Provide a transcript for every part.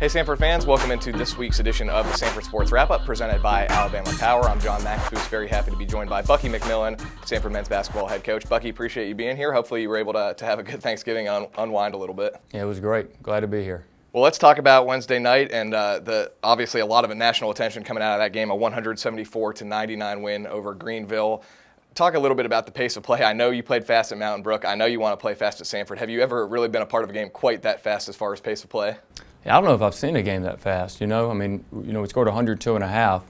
Hey Samford fans, welcome into this week's edition of the Samford Sports Wrap-Up presented by Alabama Power. I'm John McAfoose, very happy to be joined by Bucky McMillan, Samford men's basketball head coach. Bucky, appreciate you being here. Hopefully you were able to have a good Thanksgiving, unwind a little bit. Yeah, it was great. Glad to be here. Well, let's talk about Wednesday night and obviously a lot of national attention coming out of that game, a 174-99 win over Greenville. Talk a little bit about the pace of play. I know you played fast at Mountain Brook. I know you want to play fast at Samford. Have you ever really been a part of a game quite that fast as far as pace of play? Yeah, I don't know if I've seen a game that fast, we scored 102 and a half,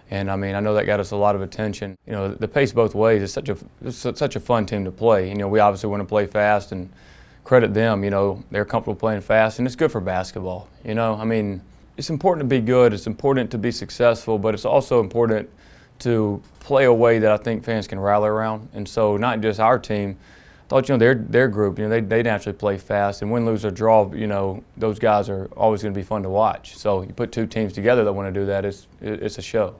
and I know that got us a lot of attention. The pace both ways is such a fun team to play. We obviously want to play fast and credit them, they're comfortable playing fast, and it's good for basketball. It's important to be good, it's important to be successful, but it's also important to play a way that I think fans can rally around. And so not just our team, I thought, their group, they naturally play fast, and win, lose, or draw, those guys are always going to be fun to watch. So you put two teams together that want to do that, it's a show.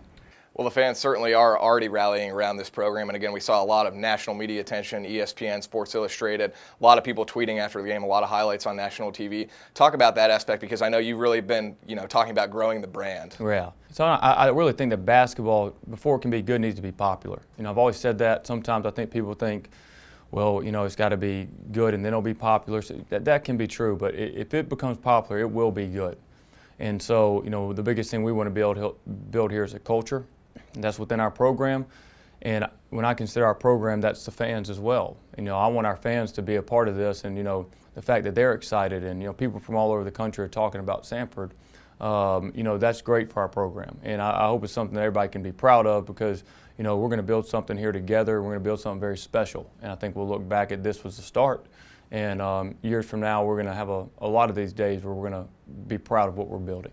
Well, the fans certainly are already rallying around this program, and again, we saw a lot of national media attention, ESPN, Sports Illustrated, a lot of people tweeting after the game, a lot of highlights on national TV. Talk about that aspect, because I know you've really been, talking about growing the brand. Yeah. So I really think that basketball, before it can be good, needs to be popular. I've always said that. Sometimes I think people think, well, it's got to be good and then it'll be popular. So that can be true, but if it becomes popular, it will be good. And so, the biggest thing we want to build here is a culture, and that's within our program. And when I consider our program, that's the fans as well. I want our fans to be a part of this, and the fact that they're excited, and people from all over the country are talking about Samford. That's great for our program, and I hope it's something that everybody can be proud of, because we're going to build something here together. We're going to build something very special, and I think we'll look back at this was the start, and years from now we're going to have a lot of these days where we're going to be proud of what we're building.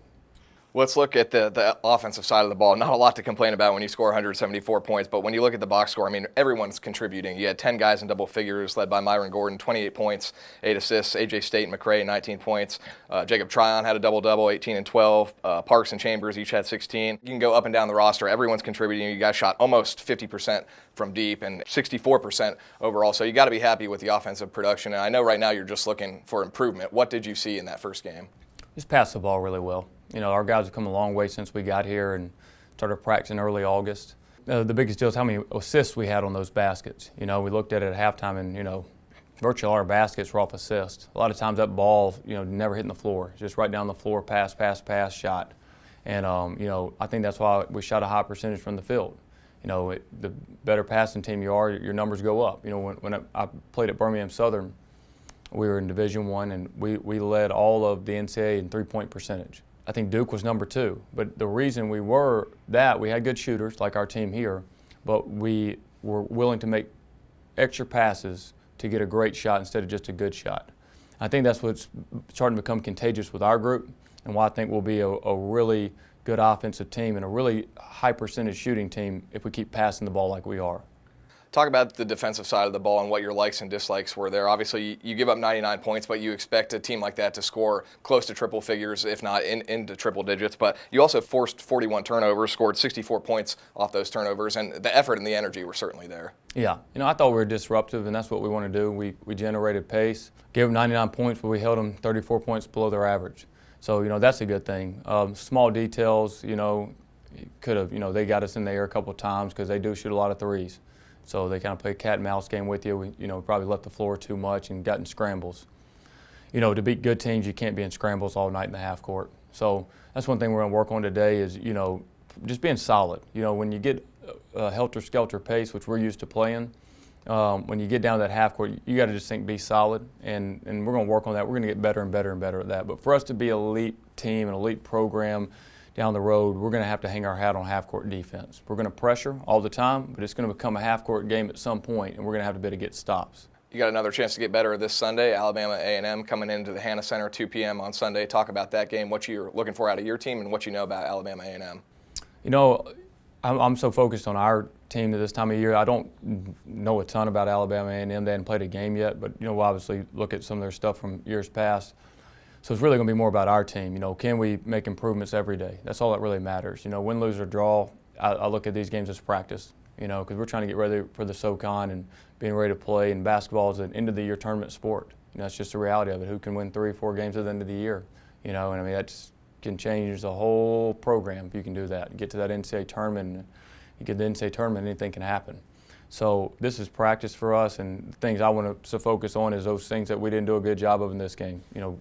Let's look at the offensive side of the ball. Not a lot to complain about when you score 174 points, but when you look at the box score, everyone's contributing. You had 10 guys in double figures, led by Myron Gordon, 28 points, 8 assists. A.J. Staton-McCray, 19 points. Jacob Tryon had a double-double, 18 and 12. Parks and Chambers each had 16. You can go up and down the roster. Everyone's contributing. You guys shot almost 50% from deep and 64% overall, so you got to be happy with the offensive production. And I know right now you're just looking for improvement. What did you see in that first game? Just pass the ball really well. Our guys have come a long way since we got here and started practicing early August. The biggest deal is how many assists we had on those baskets. We looked at it at halftime, and virtually all our baskets were off assists. A lot of times that ball, never hitting the floor, just right down the floor, pass, shot. And I think that's why we shot a high percentage from the field. The better passing team you are, your numbers go up. When I played at Birmingham Southern, we were in Division I, and we led all of the NCAA in three-point percentage. I think Duke was number 2, but the reason we were that, we had good shooters like our team here, but we were willing to make extra passes to get a great shot instead of just a good shot. I think that's what's starting to become contagious with our group, and why I think we'll be a really good offensive team and a really high percentage shooting team if we keep passing the ball like we are. Talk about the defensive side of the ball and what your likes and dislikes were there. Obviously, you give up 99 points, but you expect a team like that to score close to triple figures, if not into triple digits. But you also forced 41 turnovers, scored 64 points off those turnovers, and the effort and the energy were certainly there. Yeah, I thought we were disruptive, and that's what we want to do. We generated pace, gave them 99 points, but we held them 34 points below their average. So, that's a good thing. Small details, could have, they got us in the air a couple of times because they do shoot a lot of threes. So they kind of play a cat and mouse game with you. We, probably left the floor too much and got in scrambles. To beat good teams, you can't be in scrambles all night in the half court. So that's one thing we're going to work on today is, just being solid. When you get a helter-skelter pace, which we're used to playing, when you get down to that half court, you got to just be solid, and we're going to work on that. We're going to get better and better and better at that. But for us to be an elite team, an elite program, down the road, we're going to have to hang our hat on half-court defense. We're going to pressure all the time, but it's going to become a half-court game at some point, and we're going to have to be able to get stops. You got another chance to get better this Sunday. Alabama A&M coming into the Hannah Center, 2 p.m. on Sunday. Talk about that game, what you're looking for out of your team, and what you know about Alabama A&M. I'm so focused on our team at this time of year. I don't know a ton about Alabama A&M. They hadn't played a game yet, but we'll obviously look at some of their stuff from years past. So it's really going to be more about our team. Can we make improvements every day? That's all that really matters. Win, lose, or draw, I look at these games as practice, because we're trying to get ready for the SoCon and being ready to play. And basketball is an end-of-the-year tournament sport. That's just the reality of it. Who can win 3 or 4 games at the end of the year? That's can change the whole program if you can do that. You get to that NCAA tournament, you get the NCAA tournament, anything can happen. So this is practice for us, and the things I want to focus on is those things that we didn't do a good job of in this game. You know,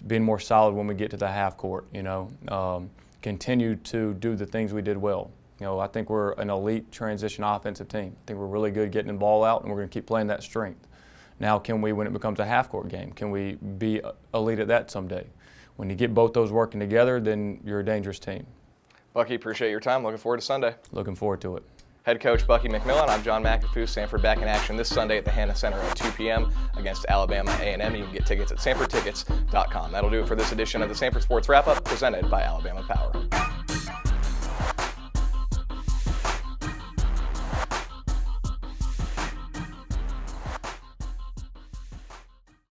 being more solid when we get to the half court. You know, continue to do the things we did well. You know, I think we're an elite transition offensive team. I think we're really good getting the ball out, and we're going to keep playing that strength. Now, can we, when it becomes a half-court game, can we be elite at that someday? When you get both those working together, then you're a dangerous team. Bucky, appreciate your time. Looking forward to Sunday. Looking forward to it. Head coach Bucky McMillan. I'm John McAfee. Samford back in action this Sunday at the Hanna Center at 2 p.m. against Alabama A&M. You can get tickets at SamfordTickets.com. That'll do it for this edition of the Samford Sports Wrap-Up presented by Alabama Power.